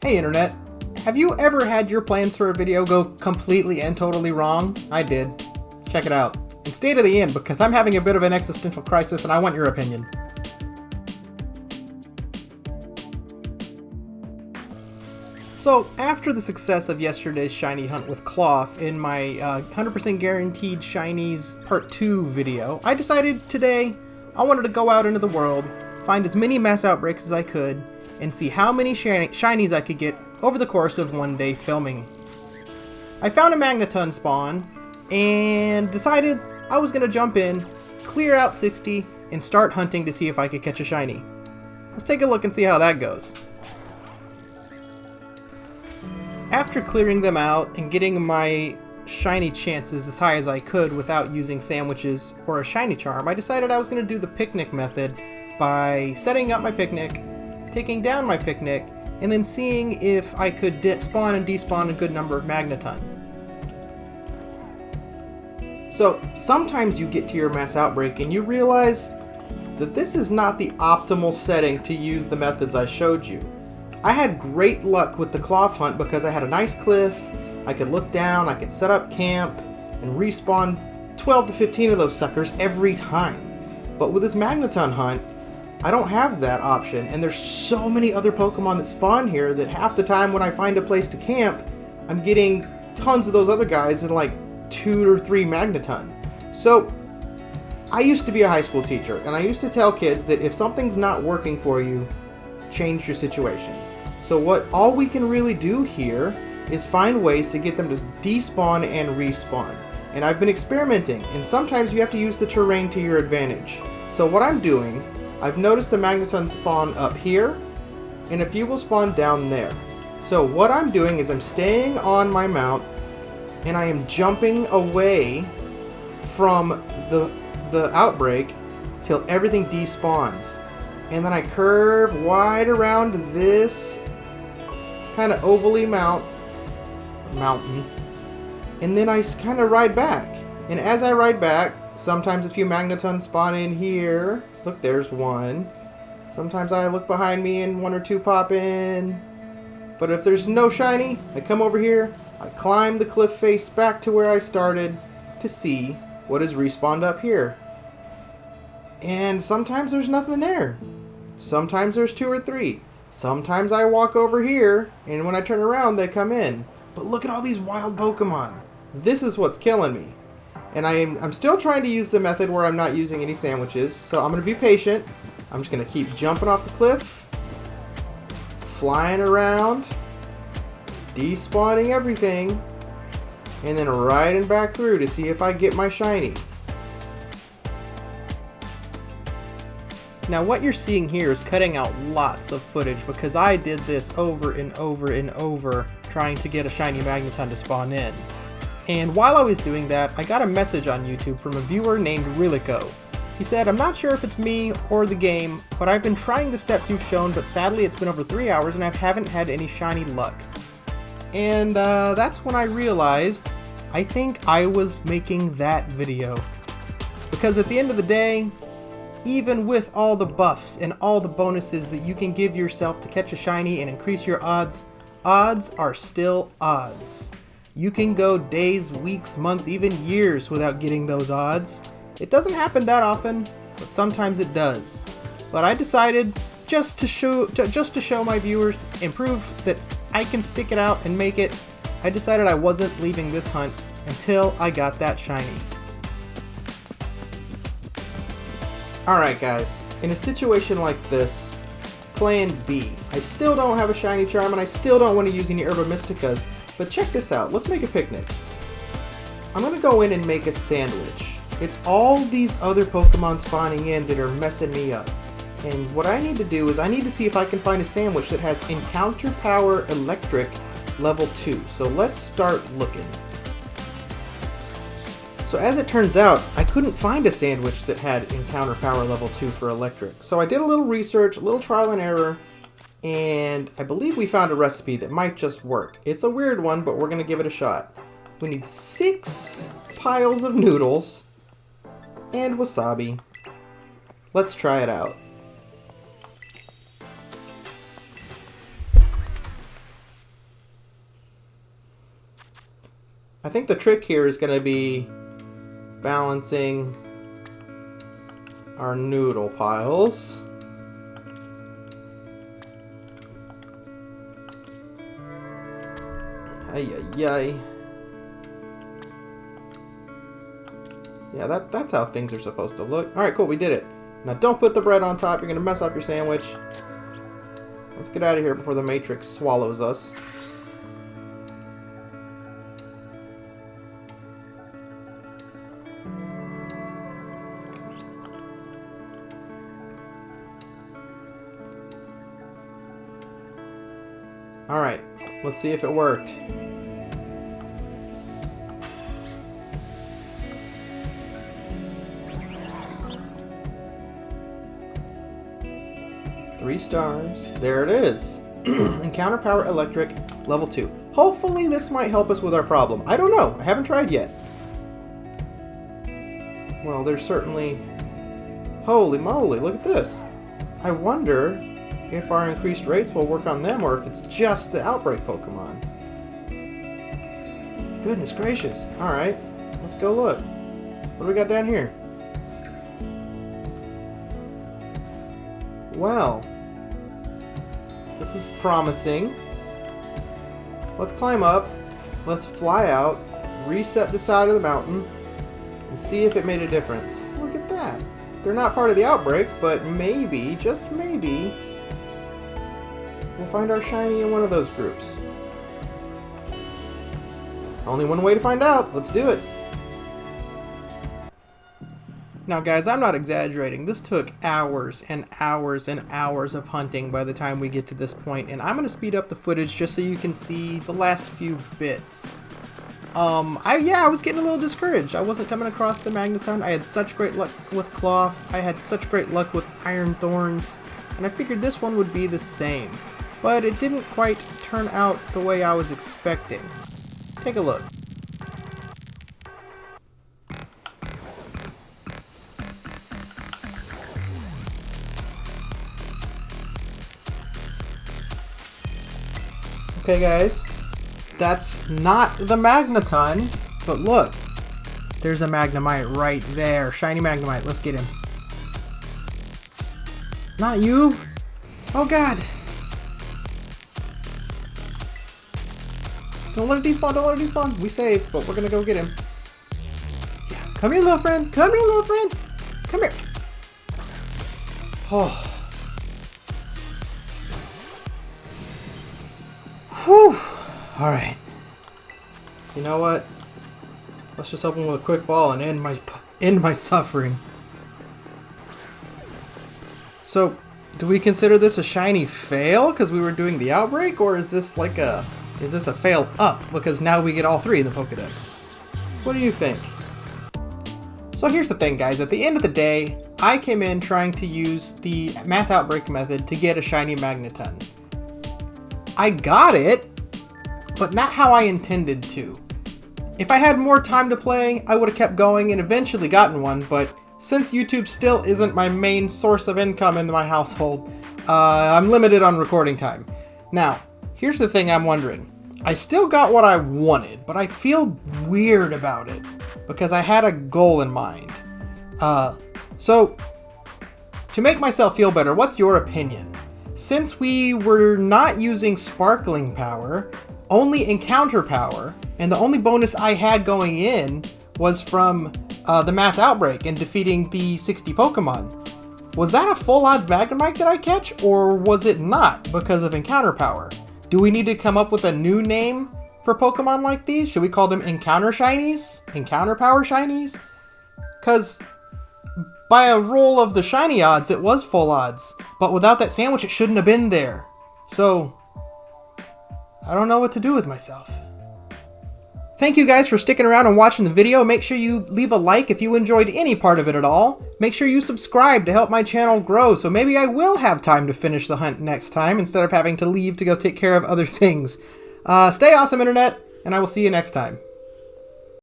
Hey Internet, have you ever had your plans for a video go completely and totally wrong? I did. Check it out. And stay to the end because I'm having a bit of an existential crisis and I want your opinion. So, after the success of yesterday's shiny hunt with Cloth in my 100% guaranteed shinies part 2 video, I decided today I wanted to go out into the world, find as many mass outbreaks as I could, and see how many shinies I could get over the course of one day filming. I found a Magneton spawn, and decided I was going to jump in, clear out 60, and start hunting to see if I could catch a shiny. Let's take a look and see how that goes. After clearing them out and getting my shiny chances as high as I could without using sandwiches or a shiny charm, I decided I was going to do the picnic method by setting up my picnic, taking down my picnic, and then seeing if I could spawn and despawn a good number of Magneton. So sometimes you get to your mass outbreak and you realize that this is not the optimal setting to use the methods I showed you. I had great luck with the cloth hunt because I had a nice cliff, I could look down, I could set up camp, and respawn 12 to 15 of those suckers every time. But with this Magneton hunt, I don't have that option, and there's so many other Pokemon that spawn here that half the time when I find a place to camp, I'm getting tons of those other guys and like 2 or 3 Magneton. So, I used to be a high school teacher, and I used to tell kids that if something's not working for you, change your situation. So all we can really do here is find ways to get them to despawn and respawn. And I've been experimenting, and sometimes you have to use the terrain to your advantage. So what I'm doing, I've noticed the Magneton spawn up here, and a few will spawn down there. So what I'm doing is I'm staying on my mount, and I am jumping away from the outbreak till everything despawns. And then I curve wide around this kind of ovally mountain, and then I kind of ride back. And as I ride back, sometimes a few Magneton spawn in here. Look, there's one. Sometimes I look behind me and 1 or 2 pop in. But if there's no shiny, I come over here, I climb the cliff face back to where I started to see what is respawned up here. And sometimes there's nothing there. Sometimes there's 2 or 3. Sometimes I walk over here, and when I turn around, they come in. But look at all these wild Pokemon. This is what's killing me. And I'm still trying to use the method where I'm not using any sandwiches, so I'm going to be patient. I'm just going to keep jumping off the cliff, flying around, despawning everything, and then riding back through to see if I get my shiny. Now what you're seeing here is cutting out lots of footage because I did this over and over and over trying to get a shiny Magneton to spawn in. And while I was doing that, I got a message on YouTube from a viewer named Rilico. He said, "I'm not sure if it's me or the game, but I've been trying the steps you've shown, but sadly it's been over 3 hours and I haven't had any shiny luck." And that's when I realized I think I was making that video. Because at the end of the day, even with all the buffs and all the bonuses that you can give yourself to catch a shiny and increase your odds, odds are still odds. You can go days, weeks, months, even years without getting those odds. It doesn't happen that often, but sometimes it does. But I decided just to show my viewers and prove that I can stick it out and make it, I decided I wasn't leaving this hunt until I got that shiny. Alright guys, in a situation like this, plan B. I still don't have a shiny charm and I still don't want to use any Herba Mysticas, but check this out, let's make a picnic. I'm going to go in and make a sandwich. It's all these other Pokemon spawning in that are messing me up. And what I need to do is I need to see if I can find a sandwich that has Encounter Power Electric level 2. So let's start looking. So as it turns out, I couldn't find a sandwich that had Encounter Power level 2 for electric. So I did a little research, a little trial and error, and I believe we found a recipe that might just work. It's a weird one, but we're going to give it a shot. We need 6 piles of noodles and wasabi. Let's try it out. I think the trick here is going to be balancing our noodle piles. Ay, ay, ay. Yeah, that's how things are supposed to look. Alright, cool, we did it. Now don't put the bread on top, you're going to mess up your sandwich. Let's get out of here before the Matrix swallows us. Alright, let's see if it worked. Three stars. There it is. Encounter power electric level 2. Hopefully this might help us with our problem. I don't know. I haven't tried yet. Well, there's certainly... Holy moly, look at this. I wonder if our increased rates will work on them or if it's just the outbreak Pokemon. Goodness gracious. Alright, let's go look. What do we got down here? Well, this is promising. Let's climb up. Let's fly out, reset the side of the mountain, and see if it made a difference. Look at that. They're not part of the outbreak, but maybe, just maybe, we'll find our shiny in one of those groups. Only one way to find out. Let's do it. Now guys, I'm not exaggerating. This took hours and hours and hours of hunting by the time we get to this point, and I'm going to speed up the footage just so you can see the last few bits. I was getting a little discouraged. I wasn't coming across the Magneton. I had such great luck with Cloth. I had such great luck with Iron Thorns, and I figured this one would be the same. But it didn't quite turn out the way I was expecting. Take a look. Okay guys, that's not the Magneton, but look, there's a Magnemite right there. Shiny Magnemite, let's get him. Not you? Oh god. Don't let it despawn, don't let it despawn. We saved, but we're gonna go get him. Yeah. Come here, little friend. Come here, little friend. Come here. Oh. Whew. Alright. You know what? Let's just open with a quick ball and end my suffering. So, do we consider this a shiny fail because we were doing the outbreak, or is this like a fail up because now we get all three in the Pokedex? What do you think? So here's the thing, guys. At the end of the day, I came in trying to use the mass outbreak method to get a shiny Magneton. I got it, but not how I intended to. If I had more time to play, I would have kept going and eventually gotten one, but since YouTube still isn't my main source of income in my household, I'm limited on recording time. Now, here's the thing I'm wondering. I still got what I wanted, but I feel weird about it because I had a goal in mind. So, to make myself feel better, what's your opinion? Since we were not using sparkling power, only encounter power, and the only bonus I had going in was from the mass outbreak and defeating the 60 Pokemon. Was that a full odds Magnemite that I catch, or was it not because of encounter power? Do we need to come up with a new name for Pokemon like these? Should we call them encounter shinies? Encounter power shinies? Because by a roll of the shiny odds, it was full odds. But without that sandwich, it shouldn't have been there. So, I don't know what to do with myself. Thank you guys for sticking around and watching the video. Make sure you leave a like if you enjoyed any part of it at all. Make sure you subscribe to help my channel grow, so maybe I will have time to finish the hunt next time instead of having to leave to go take care of other things. Stay awesome, Internet, and I will see you next time.